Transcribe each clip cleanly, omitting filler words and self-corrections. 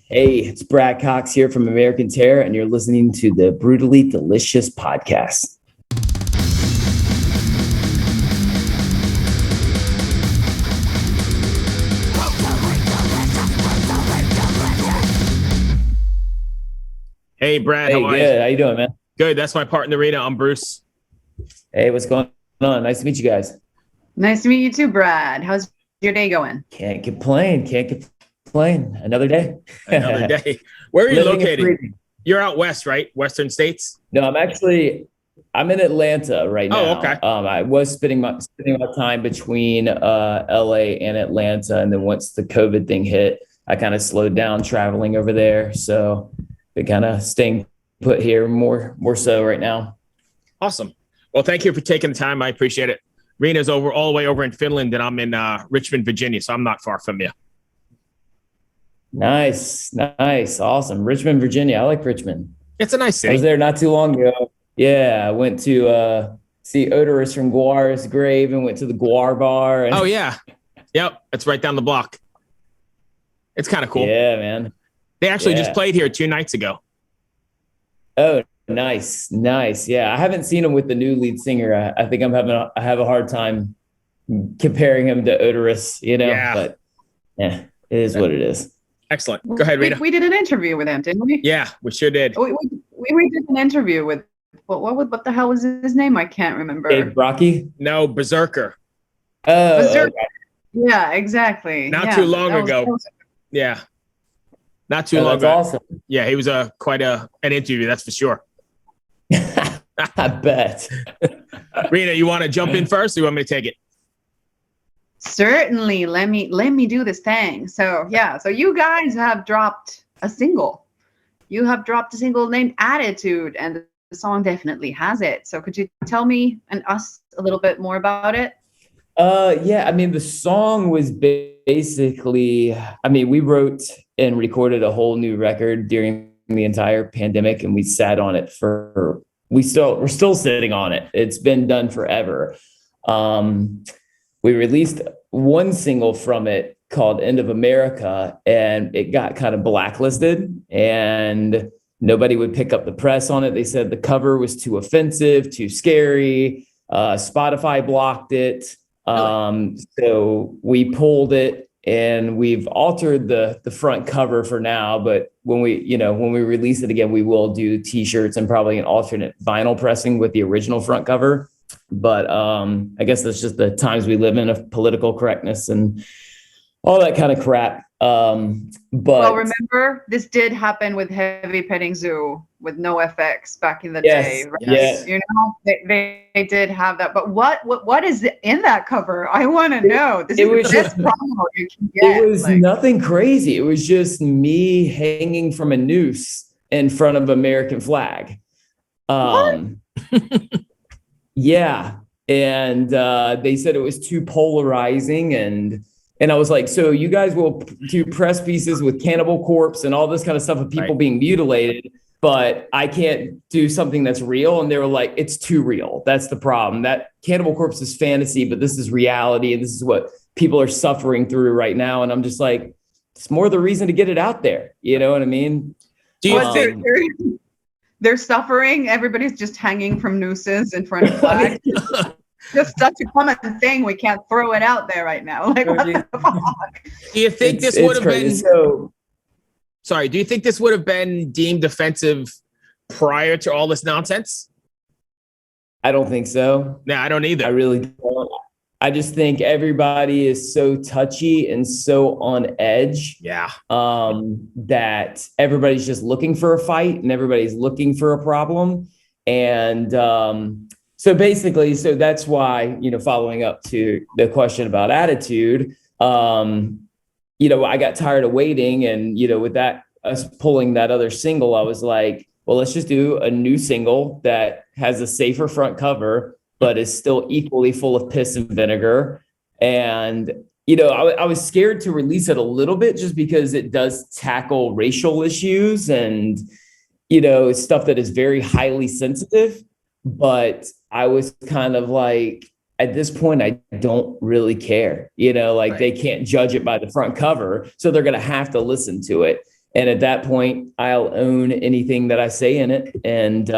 Hey, it's Brad Cox here from American Terror, and you're listening to the Brutally Delicious podcast. Hey, Brad. Hey, How are good. you? How you doing, man? Good. That's my partner, Riina. I'm Bruce. Hey, what's going on? Nice to meet you guys. Nice to meet you too, Brad. How's your day going? Can't complain. Another day. Another day. Where are you Living and located? breathing. You're out west, right? Western states? No, I'm in Atlanta right now. Oh, okay. I was spending my time between LA and Atlanta, and then once the COVID thing hit, I kind of slowed down traveling over there. So been kind of staying put here more so right now. Awesome. Well, thank you for taking the time. I appreciate it. Reena's all the way over in Finland, and I'm in Richmond, Virginia, so I'm not far from you. Nice, awesome. Richmond, Virginia. I like Richmond. It's a nice I was city. there not too long ago. Yeah, I went to see Odorous from Guar's grave and went to the Guar bar. And Oh, yeah. Yep. It's right down the block. It's kind of cool. yeah, man. They actually Yeah. just played here 2 nights ago. Oh, nice. Yeah, I haven't seen him with the new lead singer. I think I have a hard time comparing him to Odorous, Yeah. but yeah, it is what it is. Excellent. Go ahead, Riina. We did an interview with him, didn't we? Yeah, we sure did. We did an interview with what the hell was his name? I can't remember. Dave Brocky? No, Berserker. Oh, Berserk- okay. Yeah, exactly. Not Yeah, too long that was ago. awesome. Yeah. Not too Oh, long that's ago. awesome. Yeah, he was quite an interview, that's for sure. I bet. Riina, you want to jump in first, or you want me to take it? Certainly. Let me do this thing. So you guys have dropped a single. You have dropped a single named Attitude, and the song definitely has it. So could you tell me and us a little bit more about it? Yeah, I mean, the song was basically, we wrote and recorded a whole new record during the entire pandemic, and we sat on it we're still sitting on it. It's been done forever. We released one single from it called End of America, and it got kind of blacklisted, and nobody would pick up the press on it. They said the cover was too offensive, too scary. Spotify blocked it. So we pulled it, and we've altered the front cover for now. But when we release it again, we will do t-shirts and probably an alternate vinyl pressing with the original front cover. But I guess that's just the times we live in, of political correctness and all that kind of crap. But remember, this did happen with Heavy Petting Zoo with no FX back in the day. Right? Yes. They did have that. But what is in that cover? I want to know. This is the best promo you can get. It was nothing crazy. It was just me hanging from a noose in front of American flag. Yeah. And they said it was too polarizing, and I was like, so you guys will do press pieces with Cannibal Corpse and all this kind of stuff of people being mutilated, but I can't do something that's real. And they were like, it's too real. That's the problem. That Cannibal Corpse is fantasy, but this is reality. And this is what people are suffering through right now. And I'm just like, it's more the reason to get it out there. You know what I mean? Do you think they're suffering? Everybody's just hanging from nooses in front of flags. Just such a common thing. We can't throw it out there right now. Like, what the fuck? Do you think this would have been? Sorry. Do you think this would have been deemed offensive prior to all this nonsense? I don't think so. No, I don't either. I really don't. I just think everybody is so touchy and so on edge. Yeah. That everybody's just looking for a fight and everybody's looking for a problem. And so that's why, following up to the question about Attitude, I got tired of waiting, and, with that, us pulling that other single, I was like, well, let's just do a new single that has a safer front cover, but is still equally full of piss and vinegar. And, I was scared to release it a little bit just because it does tackle racial issues and, stuff that is very highly sensitive. But I was kind of like, at this point, I don't really care, they can't judge it by the front cover. So they're going to have to listen to it. And at that point, I'll own anything that I say in it. And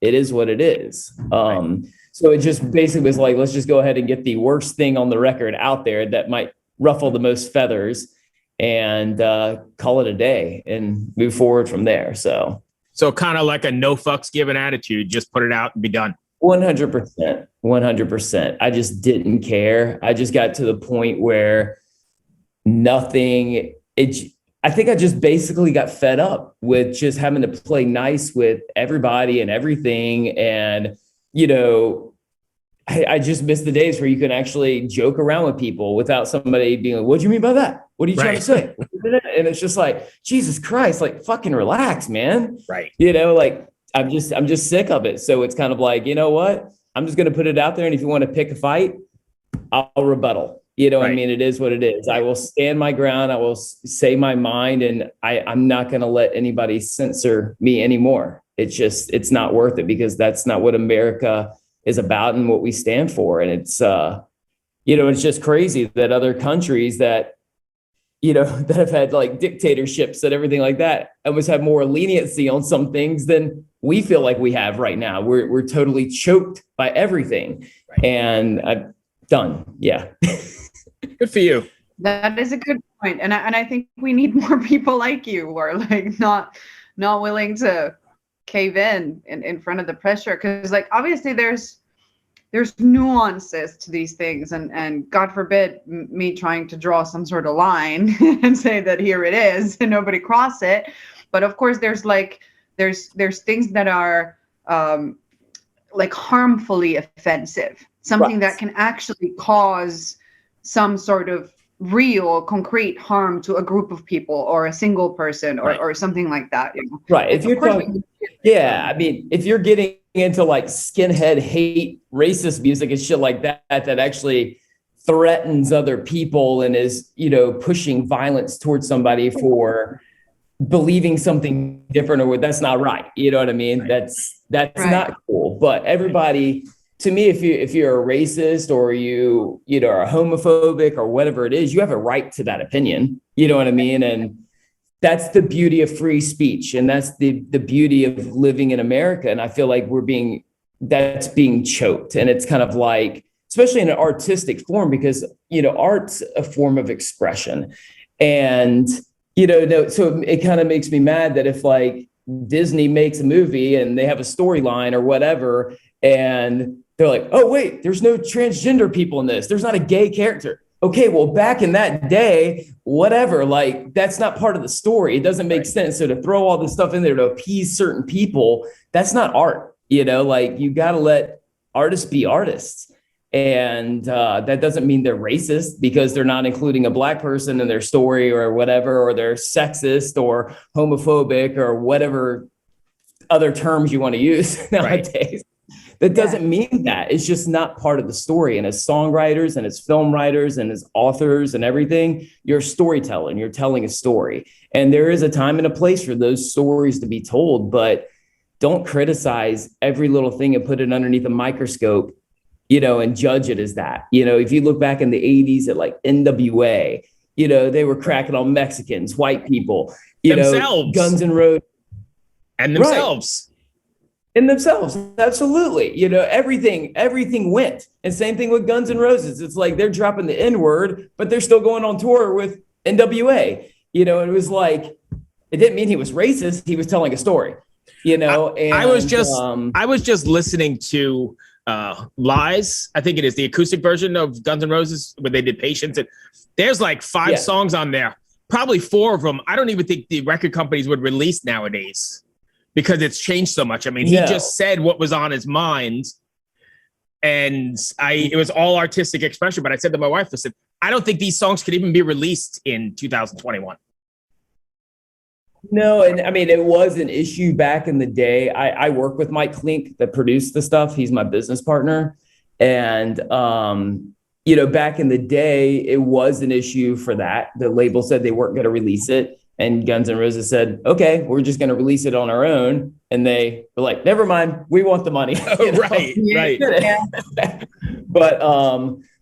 it is what it is. So it just basically was like, let's just go ahead and get the worst thing on the record out there that might ruffle the most feathers and call it a day and move forward from there. So kind of like a no fucks given attitude, just put it out and be done. 100%, 100%. I just didn't care. I just got to the point where I think I just basically got fed up with just having to play nice with everybody and everything. And, I just miss the days where you can actually joke around with people without somebody being like, what do you mean by that? What are you trying to say? And it's just like, Jesus Christ, like fucking relax, man. Right. Like I'm just sick of it. So it's kind of like, you know what? I'm just going to put it out there. And if you want to pick a fight, I'll rebuttal. I mean, it is what it is. I will stand my ground. I will say my mind, and I'm not going to let anybody censor me anymore. It's not worth it, because that's not what America is about and what we stand for. And it's, it's just crazy that other countries that, that have had like dictatorships and everything like that almost have more leniency on some things than we feel like we have right now. We're totally choked by everything. And I'm done. Yeah. Good for you. That is a good point. And I think we need more people like you who are like not willing to cave in front of the pressure. Cause like, obviously there's nuances to these things, and God forbid me trying to draw some sort of line and say that here it is and nobody cross it. But of course there's things that are like harmfully offensive, something that can actually cause some sort of real concrete harm to a group of people or a single person or something like that. Right. If you're talking, I mean, if you're getting into like skinhead hate, racist music and shit like that actually threatens other people and is, pushing violence towards somebody for believing something different, or that's not right. You know what I mean? Right. That's not cool. But everybody, to me, if you're a racist or you are homophobic or whatever it is, you have a right to that opinion. You know what I mean? And that's the beauty of free speech. And that's the beauty of living in America. And I feel like that's being choked. And it's kind of like, especially in an artistic form, because, art's a form of expression. And, so it kind of makes me mad that if like Disney makes a movie and they have a storyline or whatever, and they're like, oh, wait, there's no transgender people in this. There's not a gay character. Okay, well, back in that day, whatever, like that's not part of the story. It doesn't make sense. So to throw all this stuff in there to appease certain people, that's not art. Like you got to let artists be artists. And that doesn't mean they're racist because they're not including a Black person in their story or whatever, or they're sexist or homophobic or whatever other terms you want to use nowadays. Right. That doesn't mean that. It's just not part of the story. And as songwriters and as film writers and as authors and everything, you're a storyteller and you're telling a story. And there is a time and a place for those stories to be told, but don't criticize every little thing and put it underneath a microscope, and judge it as that. If you look back in the 80s at like NWA, they were cracking on Mexicans, white people, themselves. Guns N' Roses. And themselves. Right. In themselves, absolutely. Everything went. And same thing with Guns N' Roses. It's like they're dropping the N-word, but they're still going on tour with NWA. And it was like, it didn't mean he was racist. He was telling a story. I was just listening to Lies. I think it is the acoustic version of Guns N' Roses where they did Patience. And there's like 5 songs on there. Probably 4 of them. I don't even think the record companies would release nowadays, because it's changed so much. I mean, he just said what was on his mind, and it was all artistic expression. But I said to my wife, listen, I don't think these songs could even be released in 2021. No, and I mean, it was an issue back in the day. I work with Mike Klink that produced the stuff. He's my business partner. And, back in the day, it was an issue for that. The label said they weren't going to release it. And Guns N' Roses said, okay, we're just going to release it on our own. And they were like, never mind, we want the money. Right. Yeah. But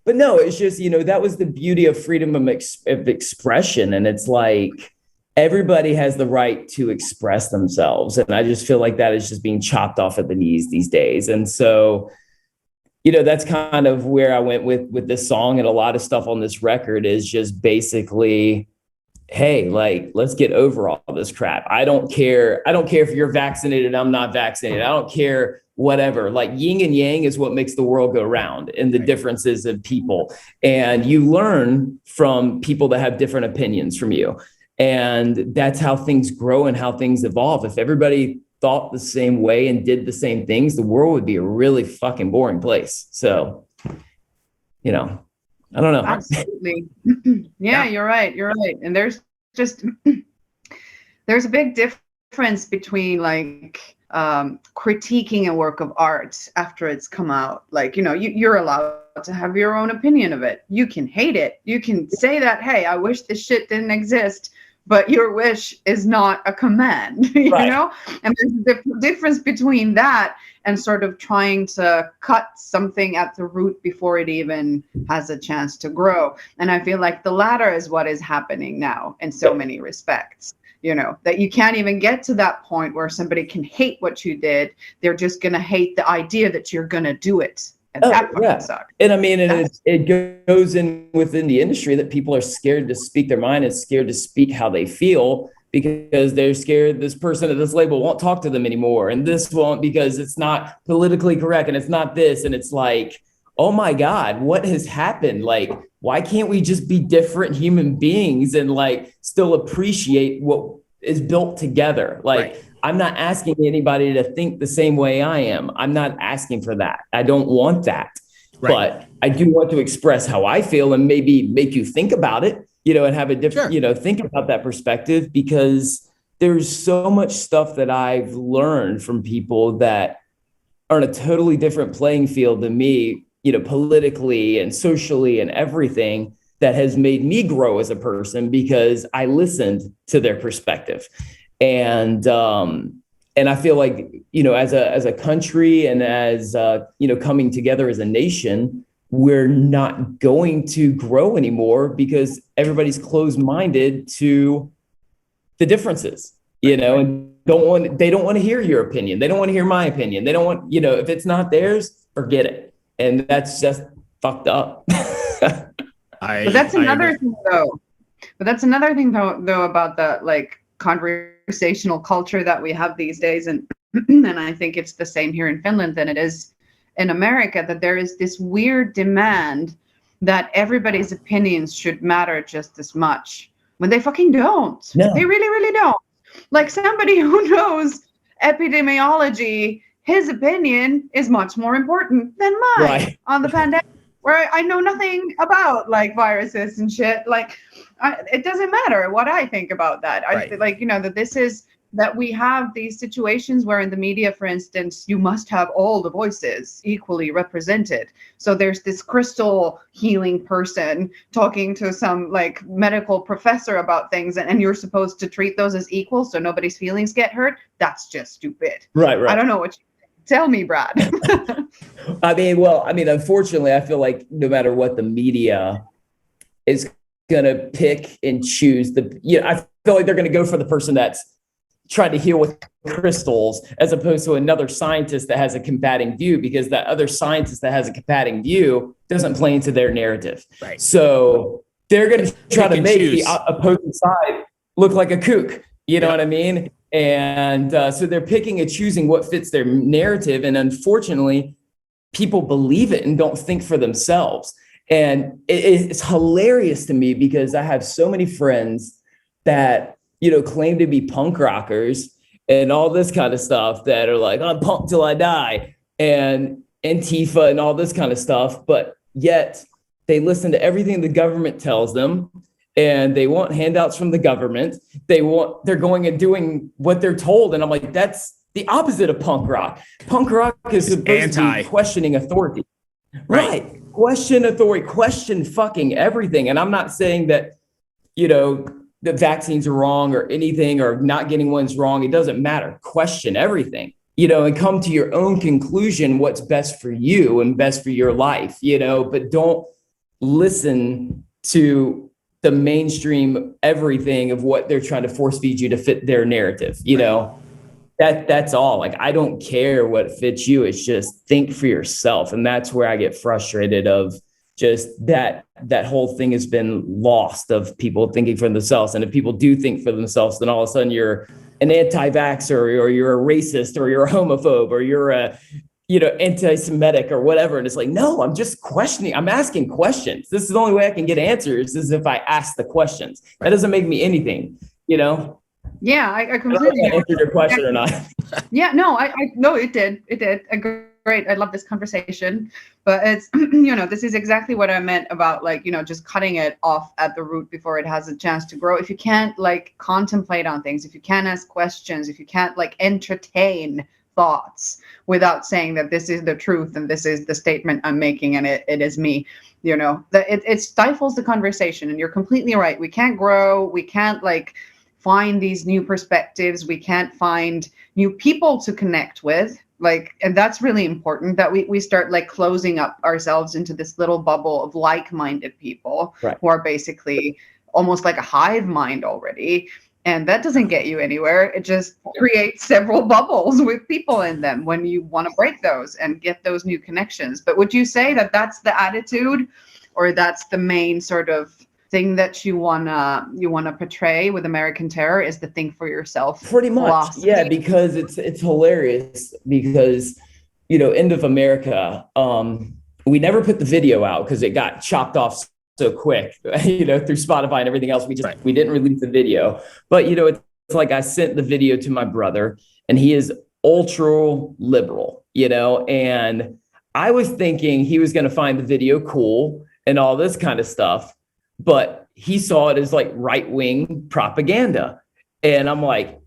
no, it's just, that was the beauty of freedom of expression. And it's like, everybody has the right to express themselves. And I just feel like that is just being chopped off at the knees these days. And so, that's kind of where I went with this song, and a lot of stuff on this record is just basically, hey, like, let's get over all this crap. I don't care if you're vaccinated, I'm not vaccinated. I don't care, whatever. Like, yin and yang is what makes the world go round, and the differences of people. And you learn from people that have different opinions from you. And that's how things grow and how things evolve. If everybody thought the same way and did the same things, the world would be a really fucking boring place. So, I don't know. Absolutely. Yeah, you're right. And there's a big difference between like critiquing a work of art after it's come out. Like, you're allowed to have your own opinion of it. You can hate it. You can say that, hey, I wish this shit didn't exist, but your wish is not a command, Right. And there's a difference between that and sort of trying to cut something at the root before it even has a chance to grow. And I feel like the latter is what is happening now in so many respects, that you can't even get to that point where somebody can hate what you did. They're just going to hate the idea that you're going to do it. And that fucking sucks. And I mean, it goes in within the industry that people are scared to speak their mind and scared to speak how they feel, because they're scared this person at this label won't talk to them anymore. And this won't, because it's not politically correct and it's not this. And it's like, oh my God, what has happened? Like, why can't we just be different human beings and like still appreciate what is built together? Like, right. I'm not asking anybody to think the same way I am. I'm not asking for that. I don't want that. Right. But I do want to express how I feel and maybe make you think about it, and have a different, think about that perspective, because there's so much stuff that I've learned from people that are on a totally different playing field than me, politically and socially and everything, that has made me grow as a person because I listened to their perspective. And I feel like, as a country and as, coming together as a nation, we're not going to grow anymore because everybody's closed-minded to the differences, and they don't want to hear your opinion. They don't want to hear my opinion. They don't want, if it's not theirs, forget it. And that's just fucked up. But that's another thing though. But that's another thing though about the like conversational culture that we have these days, and I think it's the same here in Finland than it is in America, that there is this weird demand that everybody's opinions should matter just as much when they fucking don't. No. They really, really don't. Like, somebody who knows epidemiology, his opinion is much more important than mine on the pandemic, where I know nothing about like viruses and shit. Like, it doesn't matter what I think about that. I feel like, that we have these situations where in the media, for instance, you must have all the voices equally represented. So there's this crystal healing person talking to some like medical professor about things, and you're supposed to treat those as equal so nobody's feelings get hurt. That's just stupid. Right. I don't know what you think. Tell me, Brad. I mean, unfortunately, I feel like no matter what, the media is going to pick and choose I feel like they're going to go for the person that's trying to heal with crystals, as opposed to another scientist that has a combating view, because that other scientist that has a combating view doesn't play into their narrative. Right. So they're going to try to make the opposing side look like a kook. You know what I mean? And so they're picking and choosing what fits their narrative. And unfortunately, people believe it and don't think for themselves. And it's hilarious to me, because I have so many friends that, claim to be punk rockers and all this kind of stuff, that are like, I'm punk till I die, and Antifa and all this kind of stuff. But yet they listen to everything the government tells them, and they want handouts from the government. They're going and doing what they're told. And I'm like, that's the opposite of punk rock. Punk rock is supposed to be questioning authority. Right. Question authority, question fucking everything. And I'm not saying that, the vaccines are wrong or anything, or not getting one's wrong. It doesn't matter. Question everything, and come to your own conclusion, what's best for you and best for your life, but don't listen to the mainstream everything of what they're trying to force feed you to fit their narrative, you know. That's all. Like, I don't care what fits you. It's just think for yourself. And that's where I get frustrated of just that whole thing has been lost of people thinking for themselves. And if people do think for themselves, then all of a sudden you're an anti-vaxxer, or you're a racist, or you're a homophobe, or you're a, you know, anti-Semitic or whatever. And it's like, no, I'm just questioning. I'm asking questions. This is the only way I can get answers, is if I ask the questions. That doesn't make me anything, you know? Yeah, I completely answered your question or not. Yeah, no, I no, it did. Great. I love this conversation, but it's, you know, this is exactly what I meant about, like, you know, just cutting it off at the root before it has a chance to grow. If you can't like contemplate on things, if you can't ask questions, if you can't like entertain thoughts without saying that this is the truth and this is the statement I'm making and it is me, you know, that it stifles the conversation. And you're completely right. We can't grow. We can't like find these new perspectives. We can't find new people to connect with. Like, and that's really important, that we start like closing up ourselves into this little bubble of like-minded people, right, who are basically almost like a hive mind already. And that doesn't get you anywhere. It just creates several bubbles with people in them when you want to break those and get those new connections. But would you say that that's the attitude, or that's the main sort of thing that you wanna portray with American Terror, is the think for yourself? Pretty much, philosophy? Yeah, because it's hilarious because, you know, End of America, we never put the video out because it got chopped off so quick, you know, through Spotify and everything else. We didn't release the video, but you know, it's like I sent the video to my brother, and he is ultra liberal, you know, and I was thinking he was going to find the video cool and all this kind of stuff, but he saw it as like right-wing propaganda. And I'm like,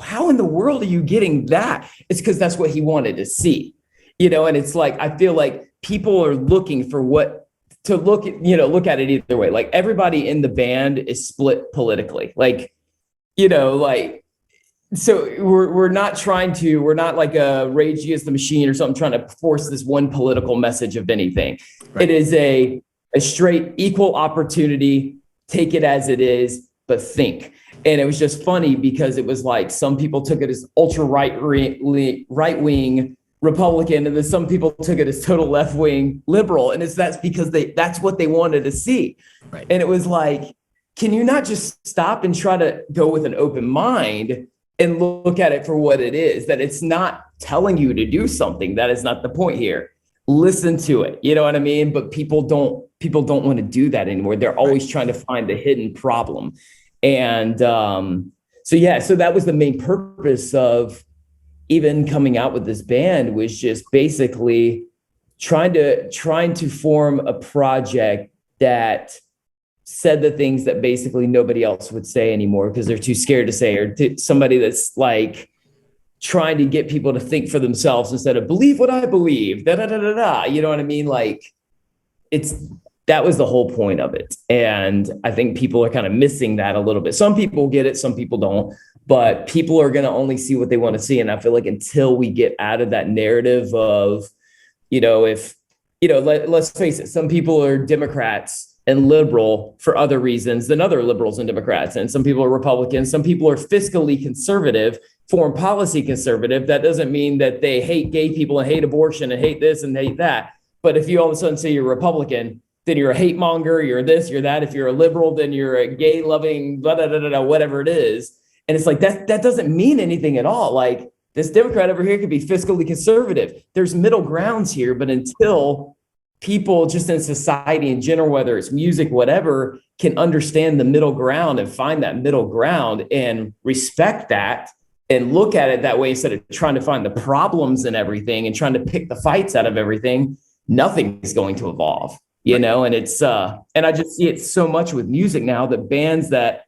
how in the world are you getting that? It's because that's what he wanted to see, you know? And it's like, I feel like people are looking for what to look at, you know, look at it either way. Like, everybody in the band is split politically, like, you know, like, so we're not like a Rage Against the Machine or something trying to force this one political message of anything. Right. It is a straight equal opportunity, take it as it is, but think. And it was just funny because it was like some people took it as ultra right-wing Republican, and then some people took it as total left-wing liberal. And that's because that's what they wanted to see. Right. And it was like, can you not just stop and try to go with an open mind and look at it for what it is, that it's not telling you to do something. That is not the point here. Listen to it. You know what I mean? But people don't want to do that anymore. They're always trying to find the hidden problem. And so that was the main purpose of even coming out with this band, was just basically trying to form a project that said the things that basically nobody else would say anymore because they're too scared to say, or somebody that's like trying to get people to think for themselves instead of believe what I believe, da da da da da. You know what I mean? Like, that was the whole point of it. And I think people are kind of missing that a little bit. Some people get it, some people don't, but people are going to only see what they want to see. And I feel like until we get out of that narrative of, you know, if, you know, let's face it, some people are Democrats and liberal for other reasons than other liberals and Democrats. And some people are Republicans. Some people are fiscally conservative, foreign policy conservative. That doesn't mean that they hate gay people and hate abortion and hate this and hate that. But if you all of a sudden say you're a Republican, then you're a hate monger, you're this, you're that. If you're a liberal, then you're a gay loving, blah, blah, blah, blah, blah, whatever it is. And it's like, that doesn't mean anything at all. Like, this Democrat over here could be fiscally conservative. There's middle grounds here, but until people just in society in general, whether it's music, whatever, can understand the middle ground and find that middle ground and respect that and look at it that way instead of trying to find the problems and everything and trying to pick the fights out of everything, nothing is going to evolve, you know? And it's, and I just see it so much with music now, that bands that,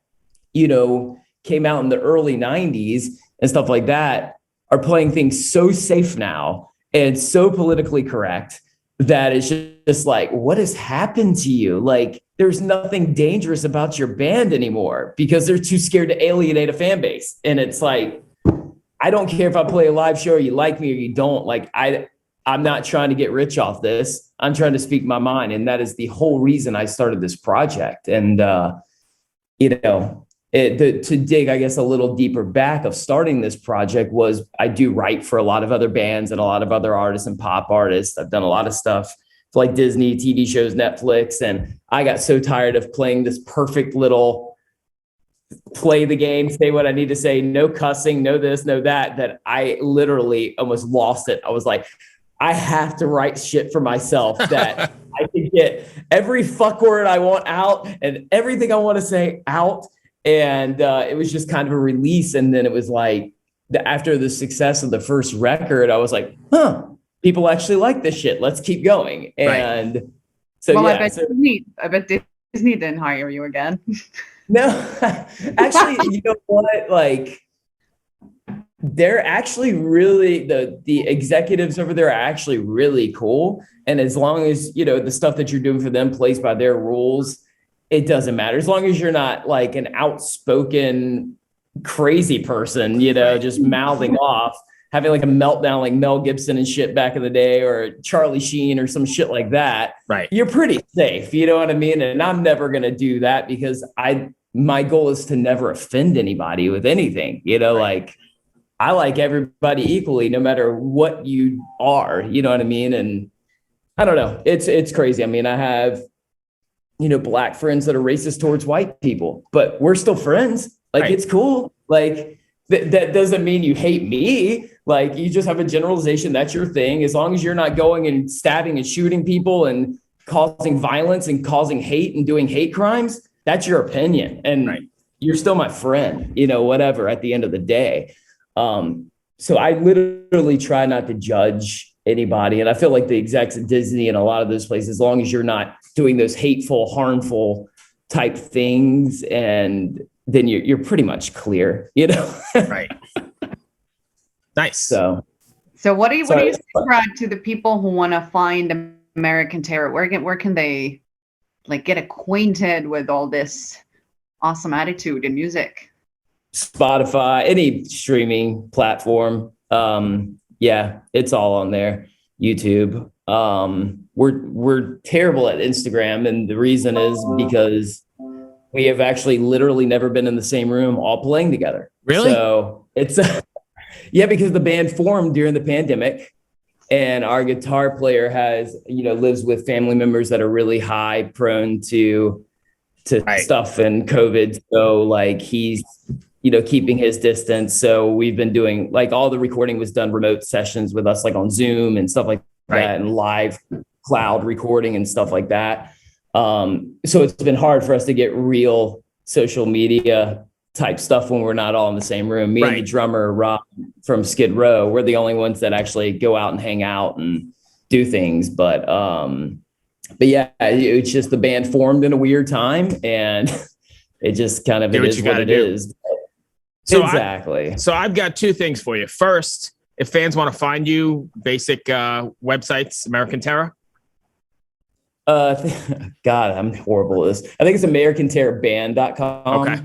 you know, came out in the early 90s and stuff like that are playing things so safe now and so politically correct that it's just like, what has happened to you? Like, there's nothing dangerous about your band anymore because they're too scared to alienate a fan base. And it's like, I don't care if I play a live show or you like me or you don't. Like, I'm not trying to get rich off this. I'm trying to speak my mind. And that is the whole reason I started this project. And to dig, I guess, a little deeper back of starting this project was I do write for a lot of other bands and a lot of other artists and pop artists. I've done a lot of stuff for like Disney, TV shows, Netflix. And I got so tired of playing this perfect little play the game, say what I need to say, no cussing, no this, no that, that I literally almost lost it. I was like, I have to write shit for myself that I can get every fuck word I want out and everything I want to say out. And it was just kind of a release. And then it was like, after the success of the first record, I was like, people actually like this shit. Let's keep going. And so, well, yeah. I bet Disney didn't hire you again. No, actually, you know what? Like, they're actually really, the executives over there are actually really cool. And as long as, the stuff that you're doing for them plays by their rules, it doesn't matter. As long as you're not like an outspoken, crazy person, just mouthing off, having like a meltdown like Mel Gibson and shit back in the day, or Charlie Sheen or some shit like that. Right. You're pretty safe. You know what I mean? And I'm never going to do that because my goal is to never offend anybody with anything, like I like everybody equally, no matter what you are, you know what I mean? And I don't know. It's crazy. I mean, I have, Black friends that are racist towards white people, but we're still friends. Like, It's cool. Like, that doesn't mean you hate me. Like, you just have a generalization. That's your thing. As long as you're not going and stabbing and shooting people and causing violence and causing hate and doing hate crimes, that's your opinion. And you're still my friend, whatever, at the end of the day. So I literally try not to judge anybody. And I feel like the execs at Disney and a lot of those places, as long as you're not doing those hateful, harmful type things, and then you're pretty much clear, Right. Nice. So what do you subscribe to the people who want to find American Terror? Where can they like get acquainted with all this awesome attitude and music? Spotify, any streaming platform. Yeah, it's all on there. YouTube. We're terrible at Instagram, and the reason is because we have actually literally never been in the same room all playing together. Really? So it's because the band formed during the pandemic, and our guitar player lives with family members that are really high prone to stuff and COVID. So like he's keeping his distance. So we've been doing like all the recording was done remote sessions with us, like on Zoom and stuff like that, and live cloud recording and stuff like that. So it's been hard for us to get real social media type stuff when we're not all in the same room. Me and the drummer, Rob from Skid Row, we're the only ones that actually go out and hang out and do things. But yeah, it's just the band formed in a weird time, and it just kind of, it is what it is. So exactly. So I've got two things for you. First, if fans want to find you, basic websites, American Terror. God, I'm horrible at this. I think it's AmericanTerrorBand.com. Okay.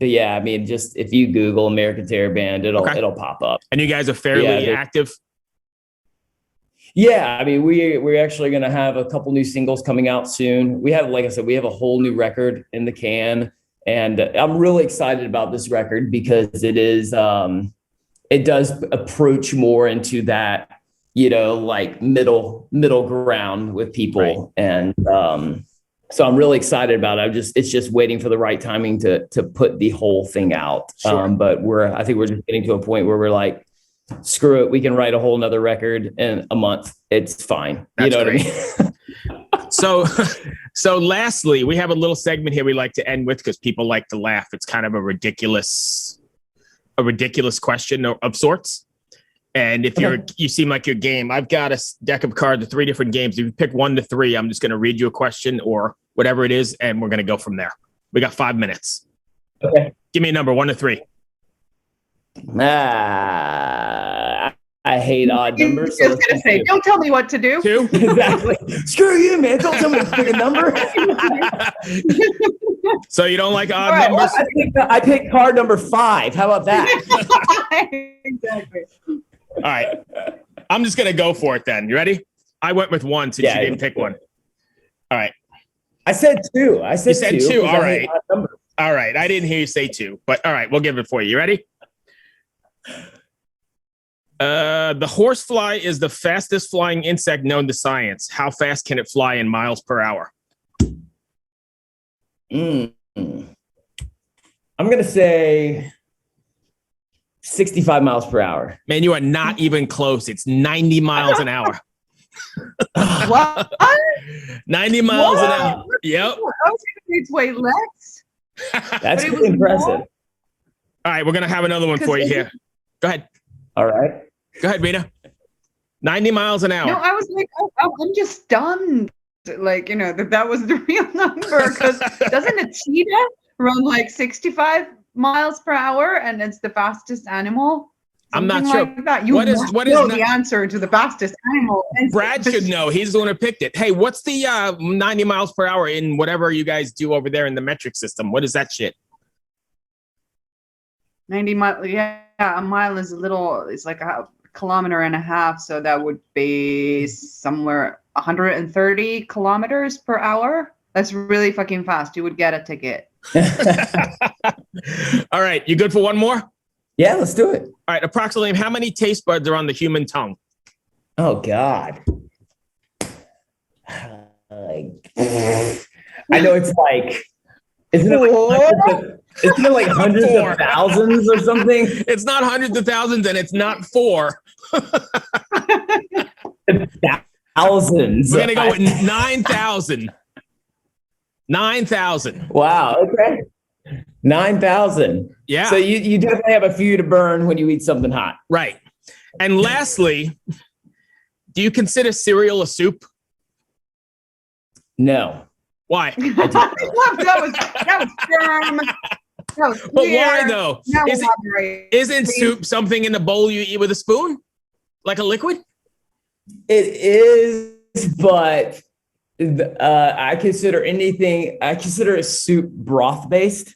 But yeah, I mean, just if you Google American Terror Band, it'll pop up. And you guys are fairly active. Yeah, I mean, we're actually going to have a couple new singles coming out soon. We have, like I said, we have a whole new record in the can, and I'm really excited about this record because it is, it does approach more into that, like middle ground with people, and so I'm really excited about it. It's just waiting for the right timing to put the whole thing out. Sure. But I think we're just getting to a point where we're like, screw it, we can write a whole nother record in a month. It's fine. That's what great. I mean? So lastly, we have a little segment here we like to end with because people like to laugh. It's kind of a ridiculous question of sorts. And if you seem like you're game, I've got a deck of cards of 3 different games. If you pick 1 to 3, I'm just going to read you a question or whatever it is, and we're going to go from there. We got 5 minutes. Okay. Give me a number, 1 to 3. I hate odd numbers. So I was going to say, don't tell me what to do. 2? Exactly. Screw you, man. Don't tell me to pick a number. So you don't like odd numbers? I picked card number 5. How about that? Exactly. All right. I'm just going to go for it then. You ready? I went with 1 since you didn't pick 1. All right. I said two. You said two. All right. All right. I didn't hear you say two, but all right, we'll give it for you. You ready? The horsefly is the fastest flying insect known to science. How fast can it fly in miles per hour? I'm going to say 65 miles per hour. Man, you are not even close. It's 90 miles an hour. What? 90 miles an hour. Yep. It's way less. That's pretty impressive. More? All right, we're going to have another one for you here. Go ahead. All right. Go ahead, Riina. 90 miles an hour. No, I was like, I'm just stunned. Like, you know, that was the real number. Because doesn't a cheetah run like 65 miles per hour and it's the fastest animal? I'm not sure. Like that. You what is the answer to the fastest animal? Brad should know. He's the one who picked it. Hey, what's the 90 miles per hour in whatever you guys do over there in the metric system? What is that shit? 90 miles. Yeah, a mile is it's like a kilometer and a half. So that would be somewhere 130 kilometers per hour. That's really fucking fast. You would get a ticket. All right. You good for one more? Yeah, let's do it. All right. Approximately how many taste buds are on the human tongue? Oh, God. I know it's like, isn't it like hundreds of thousands or something? It's not hundreds of thousands and it's not 4. Thousands. We're going to go with 9,000. 9,000. Wow. Okay. 9,000. Yeah. So you definitely have a few to burn when you eat something hot. Right. And lastly, do you consider cereal a soup? No. Why? that was firm. But why though? Isn't soup something in a bowl you eat with a spoon? Like a liquid? It is, but I consider a soup broth based,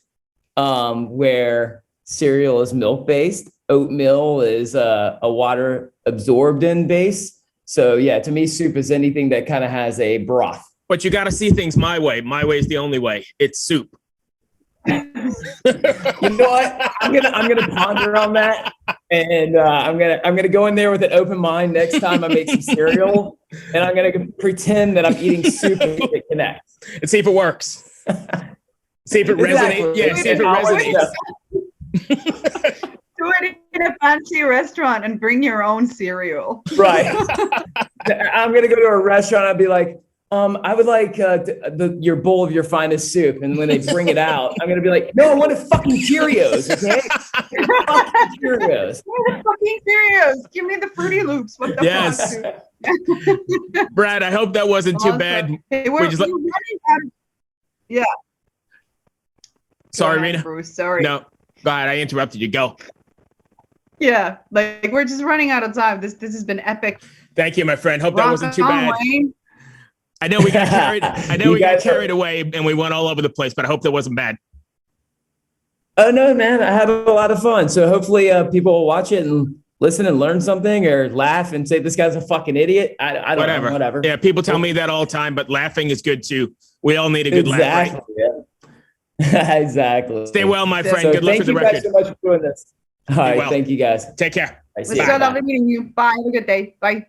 where cereal is milk based, oatmeal is a water absorbed in base. So yeah, to me, soup is anything that kind of has a broth. But you got to see things my way. My way is the only way. It's soup. You know what? I'm gonna ponder on that, and I'm gonna go in there with an open mind next time I make some cereal, and I'm gonna pretend that I'm eating soup and it connects, and see if it works. See if it resonates. Yeah, see if it resonates. Do it in a fancy restaurant and bring your own cereal. Right. I'm gonna go to a restaurant. I'll be like, I would like your bowl of your finest soup. And when they bring it out, I'm going to be like, no, I want fucking Cheerios, okay? Fucking Cheerios. Fucking Cheerios. Give me the Fruity Loops. What the fuck? Brad, I hope that wasn't too bad. Hey, we're running out of... Yeah. Sorry, Riina. Bruce, sorry. No, go ahead. I interrupted you. Go. Yeah, like we're just running out of time. This has been epic. Thank you, my friend. Hope that wasn't too bad. Wayne. I know we got carried. got carried away and we went all over the place, but I hope that wasn't bad. Oh no, man! I had a lot of fun. So hopefully, people will watch it and listen and learn something, or laugh and say this guy's a fucking idiot. I don't know. Whatever. Yeah, people tell me that all the time, but laughing is good too. We all need a good laugh. Right? Yeah. Exactly. Stay well, my friend. So good luck with the record. Thank you guys so much for doing this. All right, thank you guys. Take care. It's so lovely meeting you. Bye. Have a good day. Bye.